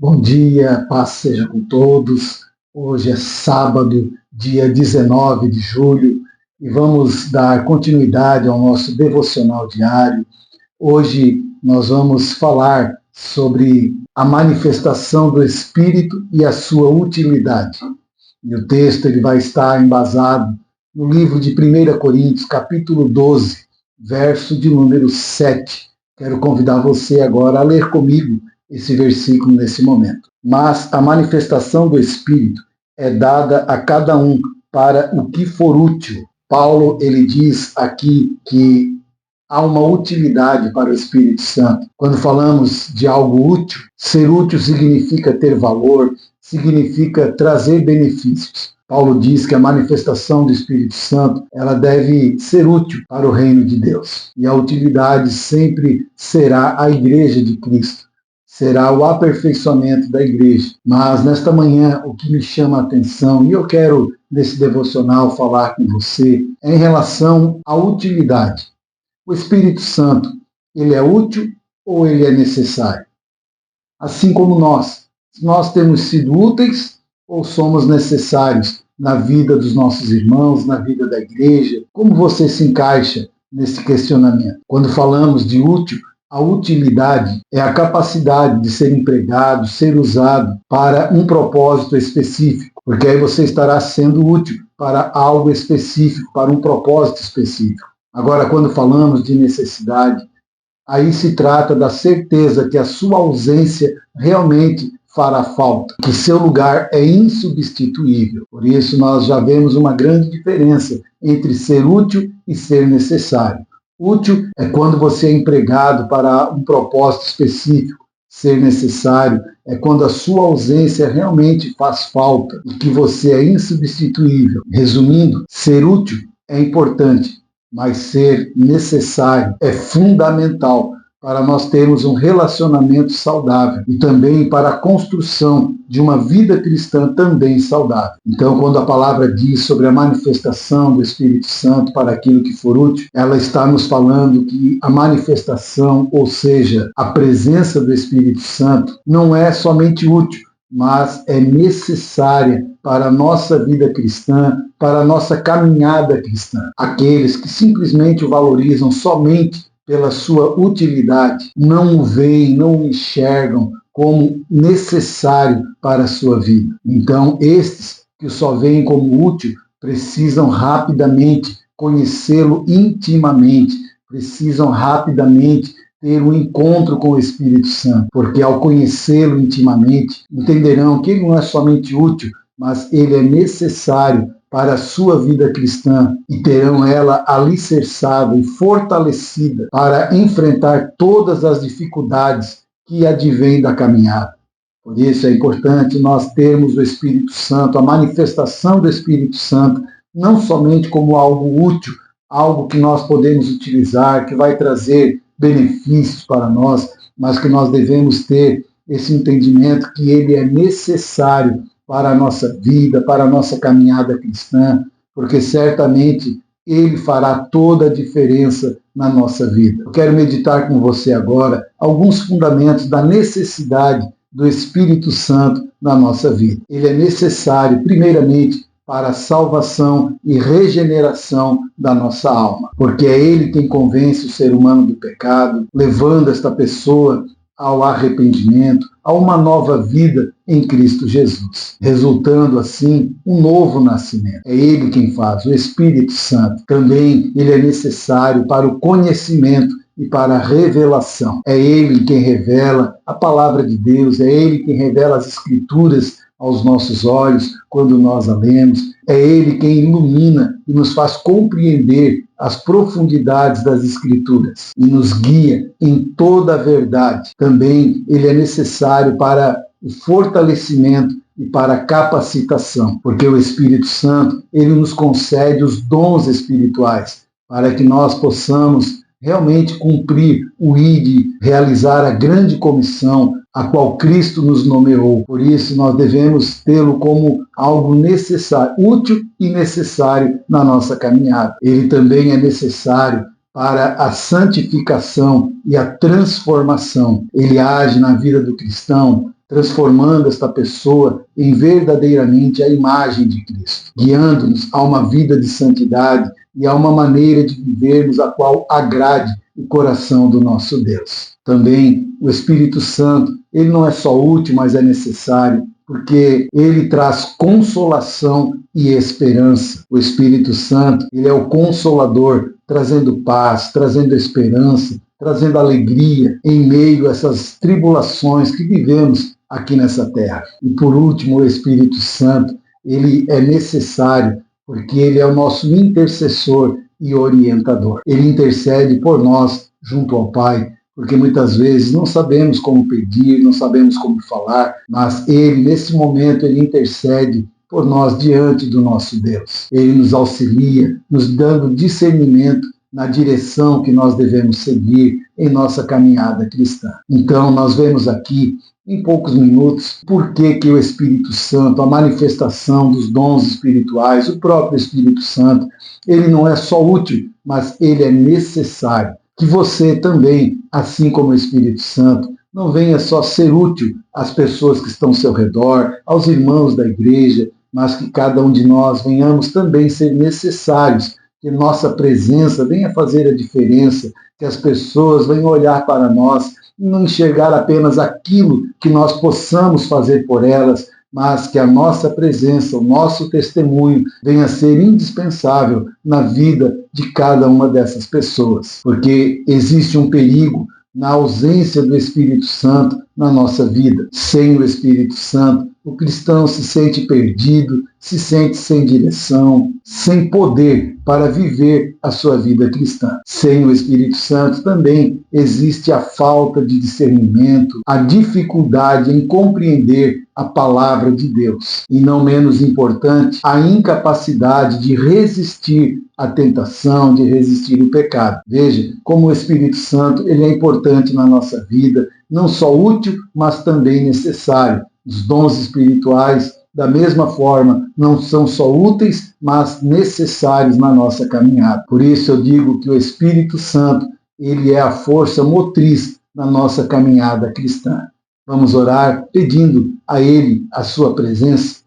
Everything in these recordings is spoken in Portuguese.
Bom dia, paz seja com todos. Hoje é sábado, dia 19 de julho, e vamos dar continuidade ao nosso devocional diário. Hoje nós vamos falar sobre a manifestação do Espírito e a sua utilidade. E o texto ele vai estar embasado no livro de 1 Coríntios, capítulo 12, verso de número 7. Quero convidar você agora a ler comigo esse versículo nesse momento. Mas a manifestação do Espírito é dada a cada um para o que for útil. Paulo, ele diz aqui que há uma utilidade para o Espírito Santo. Quando falamos de algo útil, ser útil significa ter valor, significa trazer benefícios. Paulo diz que a manifestação do Espírito Santo, ela deve ser útil para o reino de Deus. E a utilidade sempre será a igreja de Cristo. Será o aperfeiçoamento da igreja. Mas nesta manhã, o que me chama a atenção, e eu quero nesse devocional falar com você, é em relação à utilidade. O Espírito Santo, ele é útil ou ele é necessário? Assim como nós temos sido úteis ou somos necessários na vida dos nossos irmãos, na vida da igreja? Como você se encaixa nesse questionamento? Quando falamos de útil, a utilidade é a capacidade de ser empregado, ser usado para um propósito específico, porque aí você estará sendo útil para algo específico, para um propósito específico. Agora, quando falamos de necessidade, aí se trata da certeza que a sua ausência realmente fará falta, que seu lugar é insubstituível. Por isso, nós já vemos uma grande diferença entre ser útil e ser necessário. Útil é quando você é empregado para um propósito específico. Ser necessário é quando a sua ausência realmente faz falta e que você é insubstituível. Resumindo, ser útil é importante, mas ser necessário é fundamental para nós termos um relacionamento saudável e também para a construção de uma vida cristã também saudável. Então, quando a palavra diz sobre a manifestação do Espírito Santo para aquilo que for útil, ela está nos falando que a manifestação, ou seja, a presença do Espírito Santo, não é somente útil, mas é necessária para a nossa vida cristã, para a nossa caminhada cristã. Aqueles que simplesmente o valorizam somente pela sua utilidade, não o veem, não o enxergam como necessário para a sua vida. Então, estes que o só veem como útil, precisam rapidamente conhecê-lo intimamente, precisam rapidamente ter um encontro com o Espírito Santo, porque ao conhecê-lo intimamente, entenderão que ele não é somente útil, mas ele é necessário para a sua vida cristã e terão ela alicerçada e fortalecida para enfrentar todas as dificuldades que advêm da caminhada. Por isso é importante nós termos o Espírito Santo, a manifestação do Espírito Santo, não somente como algo útil, algo que nós podemos utilizar, que vai trazer benefícios para nós, mas que nós devemos ter esse entendimento que ele é necessário para a nossa vida, para a nossa caminhada cristã, porque certamente ele fará toda a diferença na nossa vida. Eu quero meditar com você agora alguns fundamentos da necessidade do Espírito Santo na nossa vida. Ele é necessário, primeiramente, para a salvação e regeneração da nossa alma, porque é ele quem convence o ser humano do pecado, levando esta pessoa ao arrependimento, a uma nova vida em Cristo Jesus, resultando assim um novo nascimento. É ele quem faz, o Espírito Santo. Também ele é necessário para o conhecimento e para a revelação. É ele quem revela a palavra de Deus, é ele quem revela as Escrituras aos nossos olhos quando nós a lemos. É ele quem ilumina e nos faz compreender as profundidades das Escrituras e nos guia em toda a verdade. Também ele é necessário para o fortalecimento e para a capacitação, porque o Espírito Santo, ele nos concede os dons espirituais para que nós possamos realmente cumprir o ID, realizar a grande comissão a qual Cristo nos nomeou. Por isso, nós devemos tê-lo como algo necessário, útil e necessário na nossa caminhada. Ele também é necessário para a santificação e a transformação. Ele age na vida do cristão transformando esta pessoa em verdadeiramente a imagem de Cristo, guiando-nos a uma vida de santidade e a uma maneira de vivermos a qual agrade o coração do nosso Deus. Também o Espírito Santo, ele não é só útil, mas é necessário, porque ele traz consolação e esperança. O Espírito Santo, ele é o consolador, trazendo paz, trazendo esperança, trazendo alegria em meio a essas tribulações que vivemos aqui nessa terra. E por último, o Espírito Santo, ele é necessário porque ele é o nosso intercessor e orientador. Ele intercede por nós junto ao Pai, porque muitas vezes não sabemos como pedir, não sabemos como falar, mas ele, nesse momento, ele intercede por nós diante do nosso Deus. Ele nos auxilia, nos dando discernimento na direção que nós devemos seguir em nossa caminhada cristã. Então, nós vemos aqui, em poucos minutos, por que o Espírito Santo, a manifestação dos dons espirituais, o próprio Espírito Santo, ele não é só útil, mas ele é necessário. Que você também, assim como o Espírito Santo, não venha só ser útil às pessoas que estão ao seu redor, aos irmãos da igreja, mas que cada um de nós venhamos também ser necessários, que nossa presença venha fazer a diferença, que as pessoas venham olhar para nós e não enxergar apenas aquilo que nós possamos fazer por elas, mas que a nossa presença, o nosso testemunho venha a ser indispensável na vida de cada uma dessas pessoas. Porque existe um perigo na ausência do Espírito Santo na nossa vida. Sem o Espírito Santo, o cristão se sente perdido, se sente sem direção, sem poder para viver a sua vida cristã. Sem o Espírito Santo também existe a falta de discernimento, a dificuldade em compreender a palavra de Deus. E não menos importante, a incapacidade de resistir à tentação, de resistir ao pecado. Veja como o Espírito Santo ele é importante na nossa vida, não só útil, mas também necessário. Os dons espirituais, da mesma forma, não são só úteis, mas necessários na nossa caminhada. Por isso eu digo que o Espírito Santo, ele é a força motriz na nossa caminhada cristã. Vamos orar pedindo a ele a sua presença.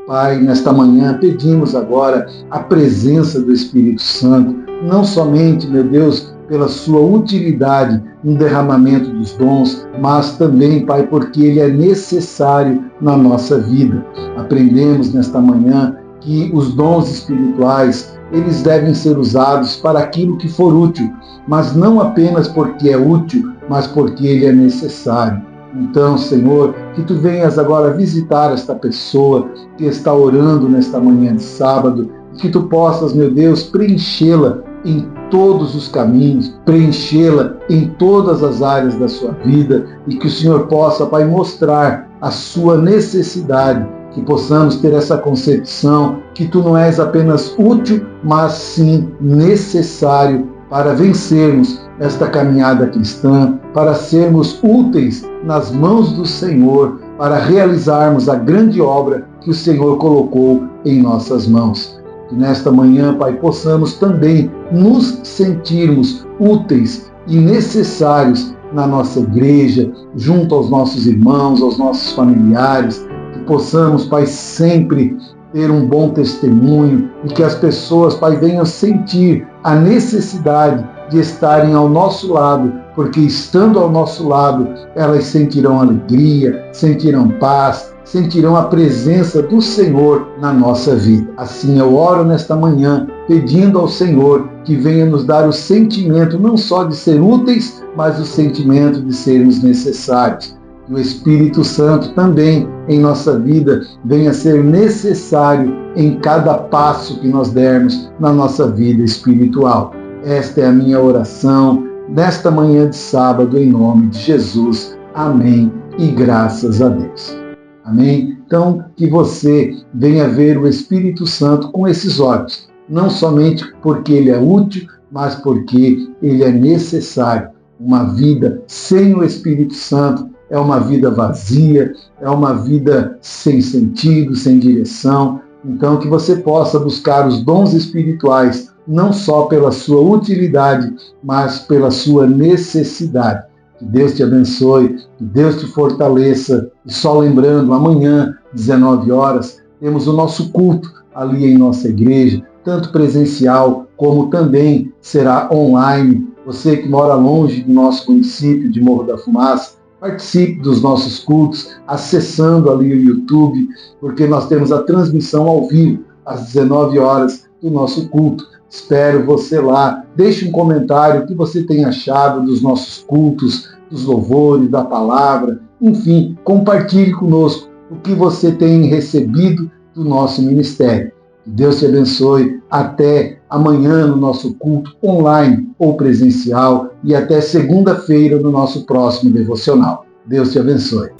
Pai, nesta manhã pedimos agora a presença do Espírito Santo, não somente, meu Deus, pela sua utilidade no derramamento dos dons, mas também, Pai, porque ele é necessário na nossa vida. Aprendemos nesta manhã que os dons espirituais, eles devem ser usados para aquilo que for útil, mas não apenas porque é útil, mas porque ele é necessário. Então, Senhor, que Tu venhas agora visitar esta pessoa que está orando nesta manhã de sábado, e que Tu possas, meu Deus, preenchê-la em todos os caminhos, preenchê-la em todas as áreas da sua vida, e que o Senhor possa, Pai, mostrar a sua necessidade, que possamos ter essa concepção que Tu não és apenas útil, mas sim necessário para vencermos esta caminhada cristã, para sermos úteis nas mãos do Senhor, para realizarmos a grande obra que o Senhor colocou em nossas mãos. Que nesta manhã, Pai, possamos também nos sentirmos úteis e necessários na nossa igreja, junto aos nossos irmãos, aos nossos familiares, que possamos, Pai, sempre ter um bom testemunho e que as pessoas, Pai, venham sentir a necessidade de estarem ao nosso lado, porque estando ao nosso lado, elas sentirão alegria, sentirão paz, sentirão a presença do Senhor na nossa vida. Assim eu oro nesta manhã, pedindo ao Senhor que venha nos dar o sentimento não só de ser úteis, mas o sentimento de sermos necessários. Que o Espírito Santo também em nossa vida venha ser necessário em cada passo que nós dermos na nossa vida espiritual. Esta é a minha oração nesta manhã de sábado, em nome de Jesus. Amém e graças a Deus. Amém? Então, que você venha ver o Espírito Santo com esses olhos, não somente porque ele é útil, mas porque ele é necessário. Uma vida sem o Espírito Santo é uma vida vazia, é uma vida sem sentido, sem direção. Então, que você possa buscar os dons espirituais, não só pela sua utilidade, mas pela sua necessidade. Que Deus te abençoe, que Deus te fortaleça. E só lembrando, amanhã, 19 horas, temos o nosso culto ali em nossa igreja, tanto presencial como também será online. Você que mora longe do nosso município de Morro da Fumaça, participe dos nossos cultos, acessando ali o YouTube, porque nós temos a transmissão ao vivo, às 19 horas, do nosso culto. Espero você lá. Deixe um comentário o que você tem achado dos nossos cultos, dos louvores, da palavra. Enfim, compartilhe conosco o que você tem recebido do nosso ministério. Que Deus te abençoe. Até amanhã no nosso culto online ou presencial e até segunda-feira no nosso próximo devocional. Deus te abençoe.